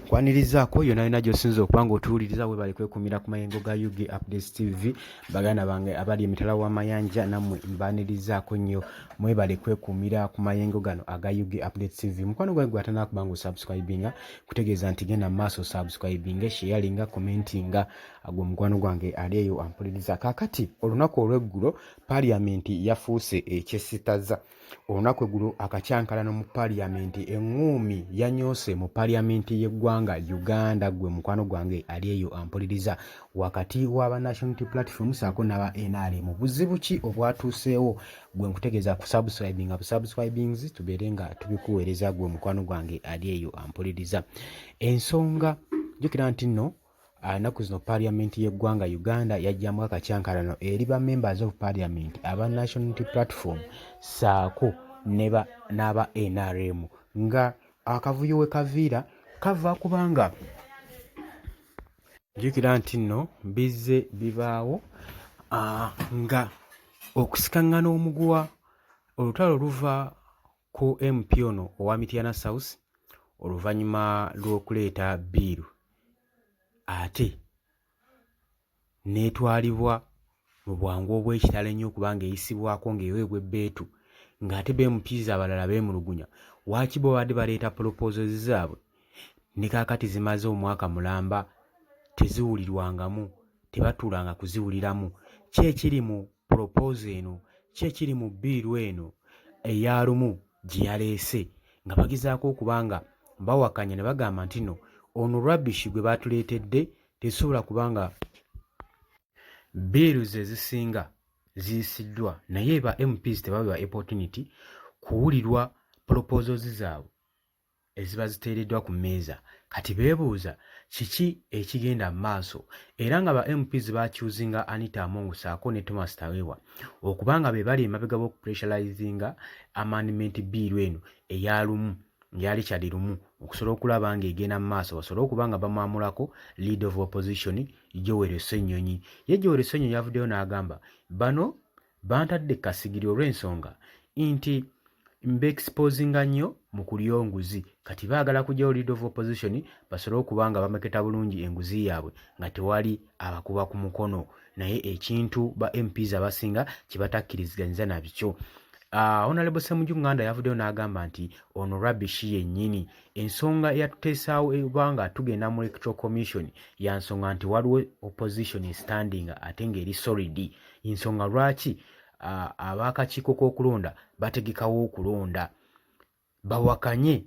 Nkwanirizaako yonna yonna gy'osinza okuba ng'otuwuliriza weebale kwekumira ku mayengo ga UG Updates TV. Baganda bange abali emitala w'amayanja nammwe mbaanirizaako nnyo mwebale kwekumira ku mayengo gano aga UG Updates TV. Mukwano gwange gw'atanaakuba ng'osubscribinga kutegeeza nti genda mu maaso subscribinga, sharinga, commentinga agwo mukwano gwange ali eyo ampuliriza. Kaakati olunaku olw'eggulo Paaliyamenti yafuuse ekyesitaza. Olunaku eggulo akacyankalano mu Paaliyamenti, eŋŋuumi yanyoose mu Paaliyamenti y'eggwanga Uganda, gwe mukwano gwange ali eyo ampuliriza, wakati w'aba National Unity Platform saako n'aba NRM. Buzibu ki obwatuuseewo? Gwe nkutegeeza ku subscribinga bu subscribings tubeere nga tubikuweereza, gwe mukwano gwange ali eyo ampuliriza. Ensonga jjukira nti nno ennaku zino Paaliyamenti y'eggwanga Uganda yajjamu akacyankalano eri ba members of Parliament aba National Unity Platform saako n'aba NRM, nga akavuyo we kaviira kava kubanga jjukira nti nno bizze bibaawo nga okusikaŋŋana omuguwa olutalo luva ku MP ono owa Mityana South oluvannyuma lw'okuleeta biiru ate neetwalibwa mu bwangu obw'ekitalo ennyo okubanga eyisibwako ng'eweebwa ebbeetu, ng'ate BMPs abalala beemulugunya. Waaki bo badde baleeta proposals zaabwe ne kaakati zimaze omwaka mulamba teziwulirwangamu, tebatuulanga kuziwuliramu? Ki ekiri mu proposal eno, ki ekiri mu biiru eno eya lumu gye yaleese, nga bagezaako okubanga bawakanya ne bagamba nti no ono rubbish gwe baatuleetedde tesobola kubanga biiru ze zisinga ziyisiddwa, naye ba MPs tebabewa opportunity kuwulirwa proposals zaabwe eziba ziteereddwa ku mmeeza. Kati beebuuza kiki ekigenda mu maaso, era nga ba MPs bakyuzinga Anita Among saako ne Thomas Tawewa okubanga be bali emabega b'okupressurizinga amendment biiru eno eya lumu ya Richard Lumu okusobola okulaba ng'egenda mu maaso, basobole okuba nga bamwamulako leader of opposition Joel Ssenyonyi. Ye Joel Ssenyonyi yavuddeyo n'agamba bano bantadde kasigiri olw'ensonga nti mbeexposinga nnyo mu kulya enguzi, kati baagala kujyawo leader of opposition basobole okuba nga bamaketa bulungi enguzi yaabwe nga tewali abakuba ku mukono, naye ekintu ba MPs abasinga kye batakkiriziganyiza nabikyo. Honorable Ssemujju Nganda yavuddeyo n'agamba nti ono rubbish yennyini, ensonga eyatuteesaawo ebanga tugenda mu Electoral Commission ya nsonga nti waliwo opposition standing ate ng'eri solid. Ensonga lwaki ab'akakiiko k'okulonda bategekawo okulonda, bawakanye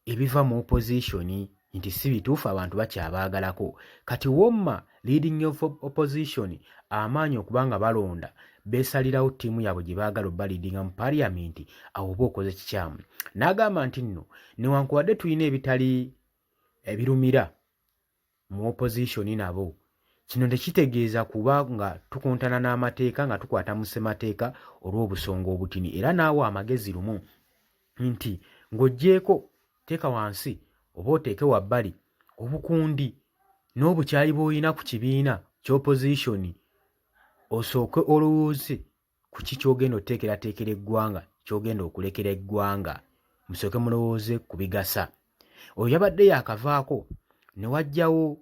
ebiva mu opposition nti si bituufu, abantu bakyabaagalako. Kati womma leading of opposition amaanyi okubanga balonda beesalirawo ttiimu yaabwe gye baagala obbalidinga mu Paaliyamenti, awo oba okoze kikyamu. N'agamba nti nno newankubadde tulina ebitali ebirumira mu opposition nabo, kino tekitegeeza kuba nga tukontana n'amateeka nga tukwata mu ssemateeka olw'obusonga obutini, era naawe amagezi lumu nti ng'oggyeko teeka wansi oba oteeke wabbali obukundi n'obukyayi bw'olina ku kibiina ky'opposition, osooke olowooze ku ki ky'ogenda oteekerateekera eggwanga, ky'ogenda okulekera eggwanga, musooke mulowooze ku bigasa. Oyo yabadde yaakavaako ne wajjawo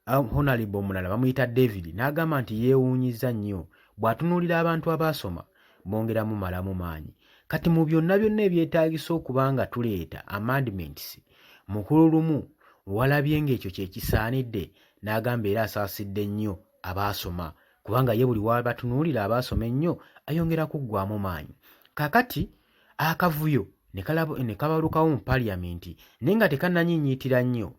honorable omulala bamuyita David n'agamba nti yeewuunyiza nnyo bw'atunuulira abantu abaasoma bongeramu malamu maanyi. Kati mu byonna ebyetaagisa okuba nga tuleeta amendments mukulu lumu walabye ng'ekyo kye kisaanidde, n'agamba era asaasidde nnyo abaasoma kubanga ye buli wabatunuulira abaasoma ennyo ayongera kuggwamu maanyi. Kaakati akavuyo ne kabalukawo mu Paaliyamenti naye nga tekannanyiinyiitira nnyo.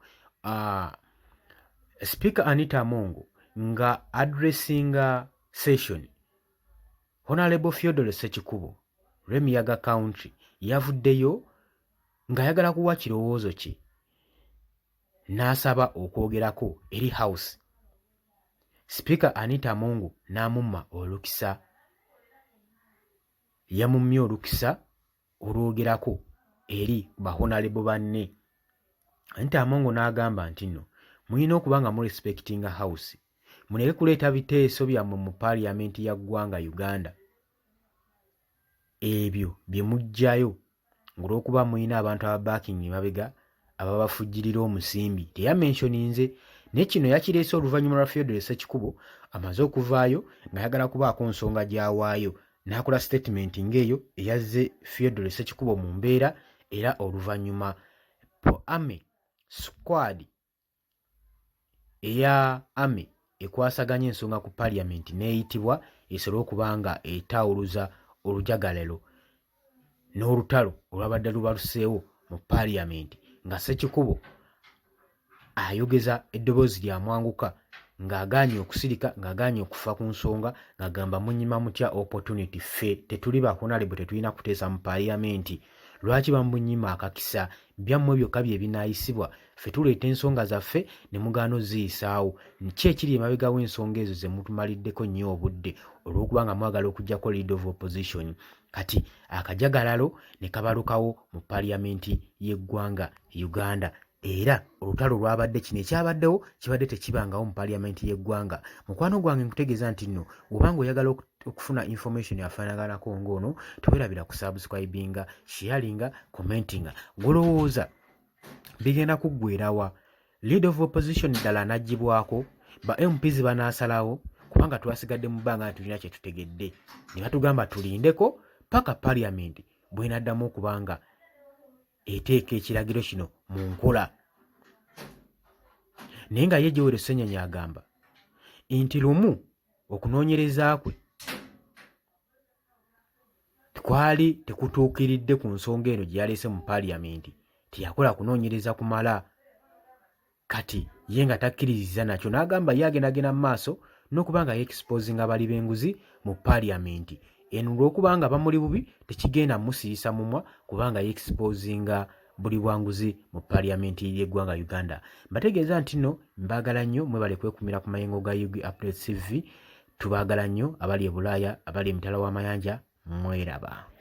Speaker Anita Among nga addressinga session, Honorable Theodore Ssekikubo Remiyaga County yavuddeyo ng'ayagala kuwa kirowoozo kye, n'asaba okwogerako eri House. Speaker Anita Among n'amumma olukisa, yamummye olukisa olwogerako eri ba honorable banne. Anita Among n'agamba nti nno mulina okuba nga respectinga House, muleke kuleeta biteeso byammwe mu Paaliyamenti ya ggwanga Uganda ebyo bye mujjayo ng'olwokuba mulina abantu aba backing mabega ababafujjirira omusimbi teyamentioninze naye kino yakireese oluvannyuma lwa Theodore Ssekikubo amaze okuvaayo ng'ayagala kubaako nsonga gy'awaayo n'akola statement ng'eyo eyazze Theodore Ssekikubo mu mbeera era oluvannyuma Army squad eya Army ekwasaganya ensonga ku Parliament n'eyitibwa esobole okuba nga etawuluza olujagalalo n'olutalo olwabadde lubaluseewo mu Parliament nga Ssekikubo ayogeza eddoboozi lya mwanguka ng'agaanye okusirika ng'agaanye okufa ku nsonga ng'agamba munyima mutya opportunity ffe tetuli bakunalebo tetulina kuteesa mu Parliament lwaki bamunyima akakisa byammwe byokka bye binaayisibwa ffe tuleeta ensonga zaffe ne mugaano ziyisaawo ki ekiri emabega w'ensonga ezo ze mutumaliddeko nnyo obudde olw'okuba nga mwagala okugyako leader of opposition kati akajagalalo ne kabalukawo mu Parliament y'eggwanga Uganda era olutalo lwabadde kino ekyabaddewo kibadde tekibangawo mu Parliament y'eggwanga. Mukwano gwange nkutegeeza nti nno obanga oyagala okufuna information afaanaganako ng'ono teweerabira ku subscribinga, sharinga, commentinga golowooza bigenda kuggweerawa leader of opposition ddala anaggibwako ba MPs banaasalawo kubanga twasigadde mu bbanga nga tulina kye tutegedde ne batugamba tulindeko paka Parliament bwenaddamu okubanga eteeka ekiragiro kino mu nkola naye nga ye Joel Ssenyonyi agamba nti lumu okunoonyereza kwe kwali tekutuukiridde ku nsonga eno gye yaleese mu Parliament tiyakola kunoonyereza kumala kati ye nga takkiririza nakyo n'agamba ye agendagenda mu maaso n'okuba nga yeexposinga bali b'enguzi mu Parliament eno olw'okuba nga bamuli bubi tekigenda musiyisa mumwa kubanga yeexposinga buli bwanguzi mu Parliament y'eggwanga Uganda. Mbategeeza nti nno mbaagala nnyo mwebale kwekumira ku mayengo ga UG Updates TV tubaagala nnyo abali e Bulaaya abali emitala w'amayanja mweraba.